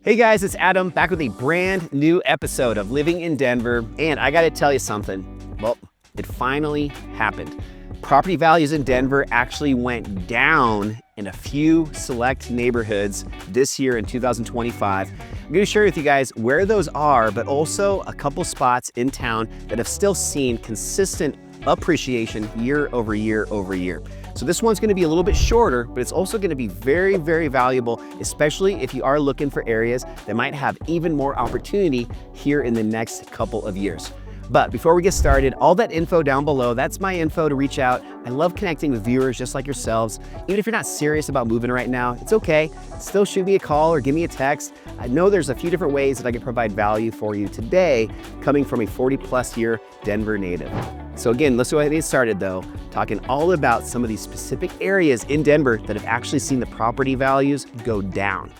Hey guys, it's Adam back with a brand new episode of Living in Denver. And I gotta tell you something. Well, it finally happened. Property values in Denver actually went down in a few select neighborhoods this year in 2025. I'm gonna share with you guys where those are, but also a couple spots in town that have still seen consistent appreciation year over year over year. So this one's gonna be a little bit shorter, but it's also gonna be very, very valuable, especially if you are looking for areas that might have even more opportunity here in the next couple of years. But before we get started, all that info down below, that's my info to reach out. I love connecting with viewers just like yourselves. Even if you're not serious about moving right now, it's okay. Still shoot me a call or give me a text. I know there's a few different ways that I can provide value for you today, coming from a 40+ year Denver native. So again, let's go ahead and get started though, talking all about some of these specific areas in Denver that have actually seen the property values go down.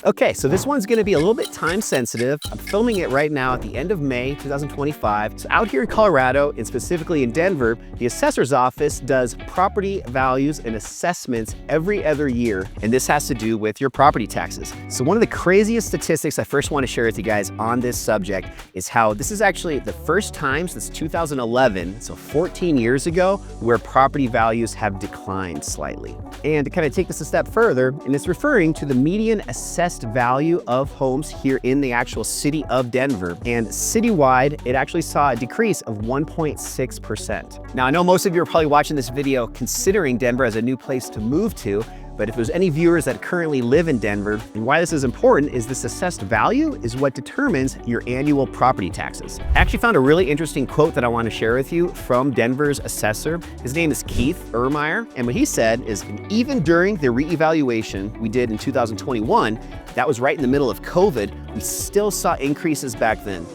Okay, so this one's gonna be a little bit time sensitive. I'm filming it right now at the end of May 2025. So out here in Colorado, and specifically in Denver, the assessor's office does property values and assessments every other year, and this has to do with your property taxes. So one of the craziest statistics I first want to share with you guys on this subject is how this is actually the first time since 2011, so 14 years ago, where property values have declined slightly. And to kind of take this a step further, and it's referring to the median assessed value of homes here in the actual city of Denver. And citywide, it actually saw a decrease of 1.6%. Now, I know most of you are probably watching this video considering Denver as a new place to move to, but if there's any viewers that currently live in Denver, and why this is important is this assessed value is what determines your annual property taxes. I actually found a really interesting quote that I want to share with you from Denver's assessor. His name is Keith Ermeyer, and what he said is, even during the reevaluation we did in 2021, that was right in the middle of COVID, we still saw increases back then.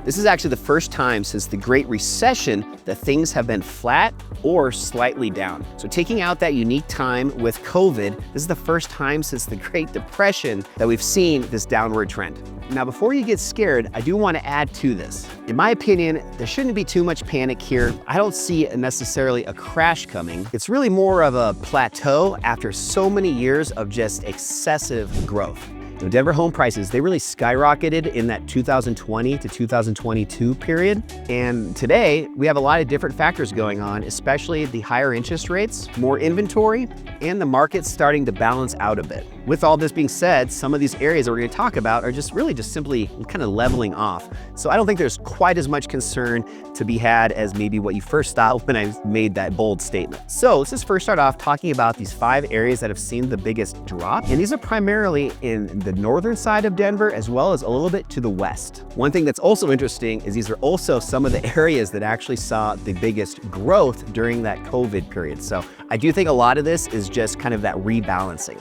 This is actually the first time since the Great Recession that things have been flat or slightly down. So taking out that unique time with COVID, this is the first time since the Great Depression that we've seen this downward trend. Now, before you get scared, I do want to add to this. In my opinion, there shouldn't be too much panic here. I don't see necessarily a crash coming. It's really more of a plateau after so many years of just excessive growth. Denver home prices, they really skyrocketed in that 2020 to 2022 period. And today we have a lot of different factors going on, especially the higher interest rates, more inventory, and the market starting to balance out a bit. With all this being said, some of these areas that we're gonna talk about are just simply kind of leveling off. So I don't think there's quite as much concern to be had as maybe what you first thought when I made that bold statement. So let's just first start off talking about these 5 areas that have seen the biggest drop. And these are primarily in the northern side of Denver, as well as a little bit to the west. One thing that's also interesting is these are also some of the areas that actually saw the biggest growth during that COVID period. So I do think a lot of this is just kind of that rebalancing.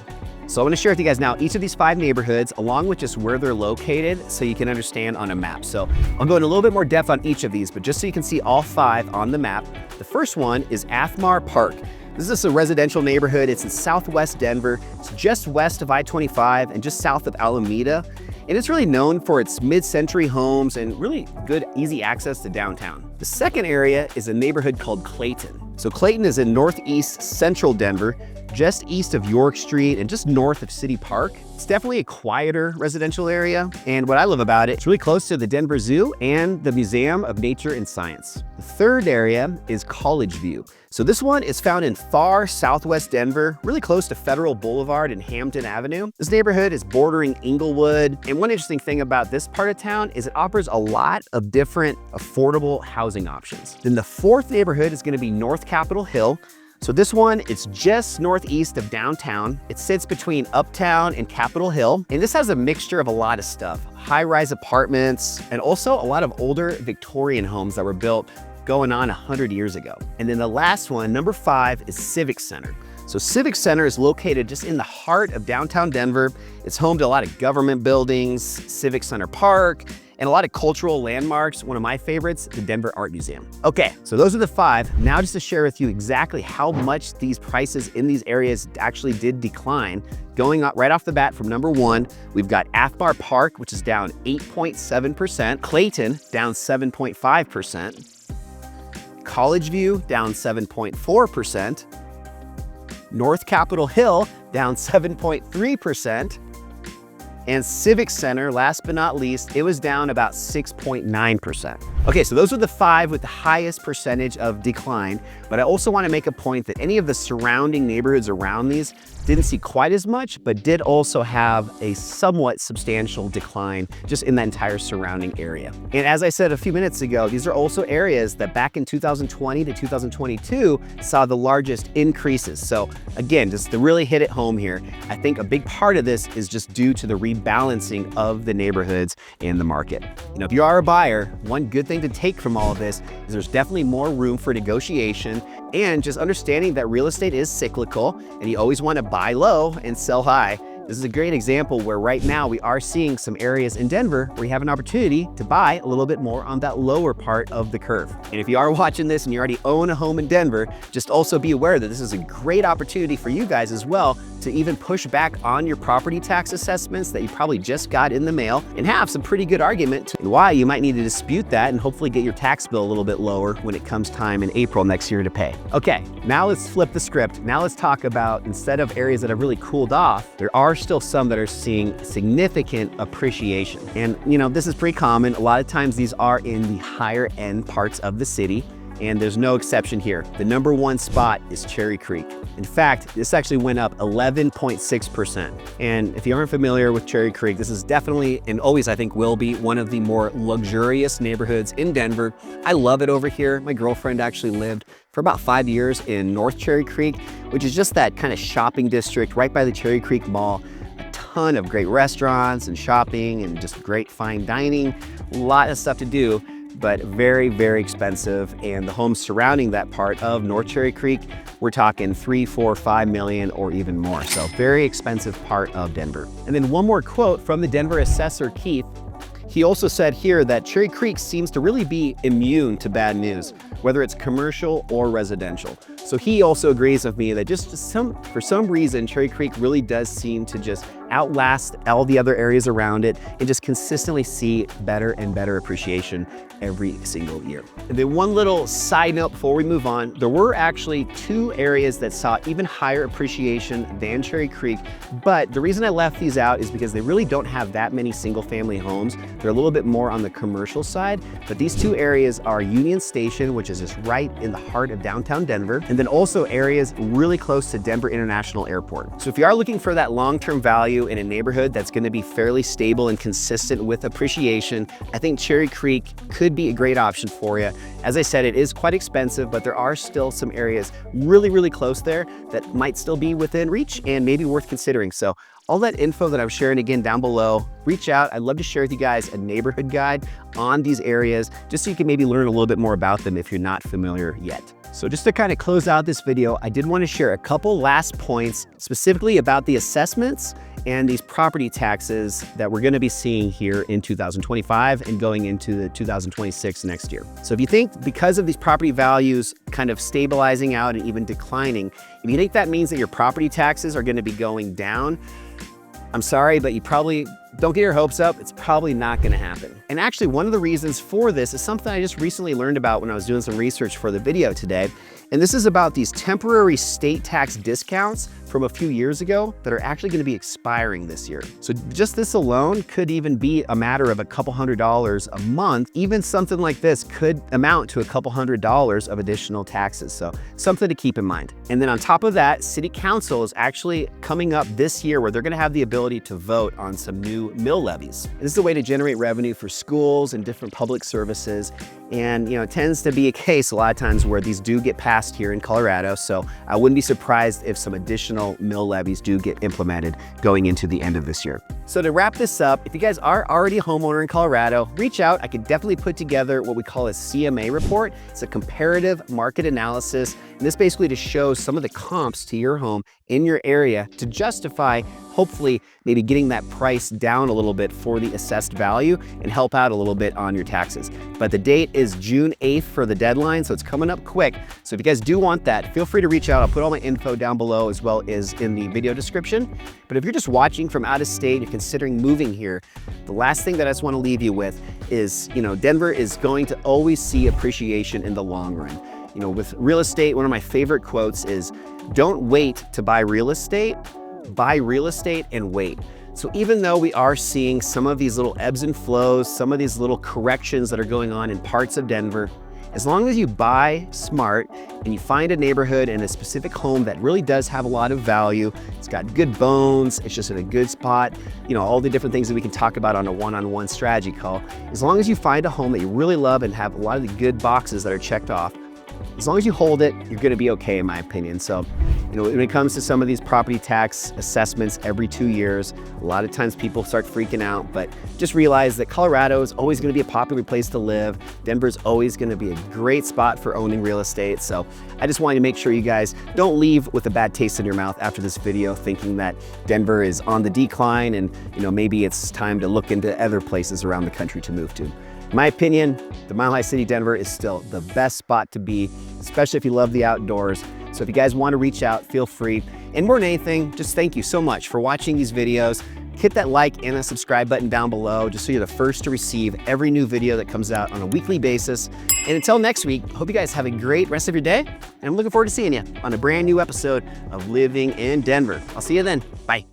So I'm gonna share with you guys now each of these 5 neighborhoods along with just where they're located so you can understand on a map. So I'll go in a little bit more depth on each of these, but just so you can see all 5 on the map. The first one is Athmar Park. This is a residential neighborhood. It's in southwest Denver. It's just west of I-25 and just south of Alameda. And it's really known for its mid-century homes and really good, easy access to downtown. The second area is a neighborhood called Clayton. So Clayton is in northeast central Denver, just east of York Street and just north of City Park. It's definitely a quieter residential area. And what I love about it, it's really close to the Denver Zoo and the Museum of Nature and Science. The third area is College View. So this one is found in far southwest Denver, really close to Federal Boulevard and Hampton Avenue. This neighborhood is bordering Inglewood. And one interesting thing about this part of town is it offers a lot of different affordable housing options. Then the fourth neighborhood is gonna be North Capitol Hill. So this one, it's just northeast of downtown. It sits between Uptown and Capitol Hill. And this has a mixture of a lot of stuff. High-rise apartments, and also a lot of older Victorian homes that were built going on 100 years ago. And then the last one, number 5, is Civic Center. So Civic Center is located just in the heart of downtown Denver. It's home to a lot of government buildings, Civic Center Park, and a lot of cultural landmarks. One of my favorites, the Denver Art Museum. Okay, so those are the 5. Now just to share with you exactly how much these prices in these areas actually did decline. Going up right off the bat from number 1, we've got Athbar Park, which is down 8.7%, Clayton down 7.5%, College View down 7.4%, North Capitol Hill down 7.3%, and Civic Center, last but not least, it was down about 6.9%. Okay, so those are the 5 with the highest percentage of decline, but I also want to make a point that any of the surrounding neighborhoods around these didn't see quite as much, but did also have a somewhat substantial decline just in that entire surrounding area. And as I said a few minutes ago, these are also areas that back in 2020 to 2022 saw the largest increases. So again, just to really hit it home here, I think a big part of this is just due to the rebalancing of the neighborhoods in the market. You know, if you are a buyer, one good thing to take from all of this is there's definitely more room for negotiation and just understanding that real estate is cyclical and you always want to buy low and sell high. This is a great example where right now we are seeing some areas in Denver where you have an opportunity to buy a little bit more on that lower part of the curve. And if you are watching this and you already own a home in Denver, just also be aware that this is a great opportunity for you guys as well to even push back on your property tax assessments that you probably just got in the mail and have some pretty good argument to why you might need to dispute that and hopefully get your tax bill a little bit lower when it comes time in April next year to pay. Okay, now let's flip the script. Now let's talk about, instead of areas that have really cooled off, there are still some that are seeing significant appreciation. And you know, this is pretty common. A lot of times these are in the higher end parts of the city, and there's no exception here. The number 1 spot is Cherry Creek. In fact, this actually went up 11.6%. And if you aren't familiar with Cherry Creek, this is definitely, and always I think will be, one of the more luxurious neighborhoods in Denver. I love it over here. My girlfriend actually lived for about 5 years in North Cherry Creek, which is just that kind of shopping district right by the Cherry Creek Mall. A ton of great restaurants and shopping and just great fine dining, a lot of stuff to do, but very, very expensive. And the homes surrounding that part of North Cherry Creek, we're talking 3, 4, 5 million or even more. So very expensive part of Denver. And then one more quote from the Denver assessor, Keith. He also said here that Cherry Creek seems to really be immune to bad news, whether it's commercial or residential. So he also agrees with me that for some reason, Cherry Creek really does seem to just outlast all the other areas around it and just consistently see better and better appreciation every single year. And then one little side note before we move on, there were actually 2 areas that saw even higher appreciation than Cherry Creek, but the reason I left these out is because they really don't have that many single family homes. They're a little bit more on the commercial side, but these 2 areas are Union Station, which is just right in the heart of downtown Denver, and then also areas really close to Denver International Airport. So if you are looking for that long-term value in a neighborhood that's going to be fairly stable and consistent with appreciation, I think Cherry Creek could be a great option for you. As I said, it is quite expensive, but there are still some areas really, really close there that might still be within reach and maybe worth considering. So all that info that I'm sharing again down below, reach out. I'd love to share with you guys a neighborhood guide on these areas, just so you can maybe learn a little bit more about them if you're not familiar yet. So just to kind of close out this video, I did want to share a couple last points specifically about the assessments and these property taxes that we're going to be seeing here in 2025 and going into the 2026 next year. So if you think because of these property values kind of stabilizing out and even declining, if you think that means that your property taxes are going to be going down, I'm sorry, but you probably don't get your hopes up. It's probably not going to happen. And actually, one of the reasons for this is something I just recently learned about when I was doing some research for the video today. And this is about these temporary state tax discounts from a few years ago that are actually going to be expiring this year. So just this alone could even be a matter of a couple $100s a month. Even something like this could amount to a couple $100s of additional taxes. So something to keep in mind. And then on top of that, City Council is actually coming up this year where they're going to have the ability to vote on some new mill levies. And this is a way to generate revenue for schools and different public services. And it tends to be a case a lot of times where these do get passed here in Colorado. So I wouldn't be surprised if some additional mill levies do get implemented going into the end of this year. So to wrap this up, if you guys are already a homeowner in Colorado, reach out. I could definitely put together what we call a CMA report. It's a comparative market analysis. And this basically just shows some of the comps to your home in your area to justify, hopefully, maybe getting that price down a little bit for the assessed value and help out a little bit on your taxes. But the date is June 8th for the deadline, so it's coming up quick. So if you guys do want that, feel free to reach out. I'll put all my info down below as well as in the video description. But if you're just watching from out of state, you're considering moving here, the last thing that I just want to leave you with is, Denver is going to always see appreciation in the long run. With real estate, one of my favorite quotes is, don't wait to buy real estate and wait. So even though we are seeing some of these little ebbs and flows, some of these little corrections that are going on in parts of Denver, as long as you buy smart and you find a neighborhood and a specific home that really does have a lot of value, it's got good bones, it's just in a good spot, all the different things that we can talk about on a one-on-one strategy call, as long as you find a home that you really love and have a lot of the good boxes that are checked off, as long as you hold it, you're gonna be okay, in my opinion. So, when it comes to some of these property tax assessments every 2 years, a lot of times people start freaking out, but just realize that Colorado is always gonna be a popular place to live. Denver's always gonna be a great spot for owning real estate. So I just wanted to make sure you guys don't leave with a bad taste in your mouth after this video thinking that Denver is on the decline and maybe it's time to look into other places around the country to move to. In my opinion, the Mile High City, Denver is still the best spot to be, especially if you love the outdoors. So if you guys want to reach out, feel free. And more than anything, just thank you so much for watching these videos. Hit that like and a subscribe button down below just so you're the first to receive every new video that comes out on a weekly basis. And until next week, hope you guys have a great rest of your day. And I'm looking forward to seeing you on a brand new episode of Living in Denver. I'll see you then. Bye.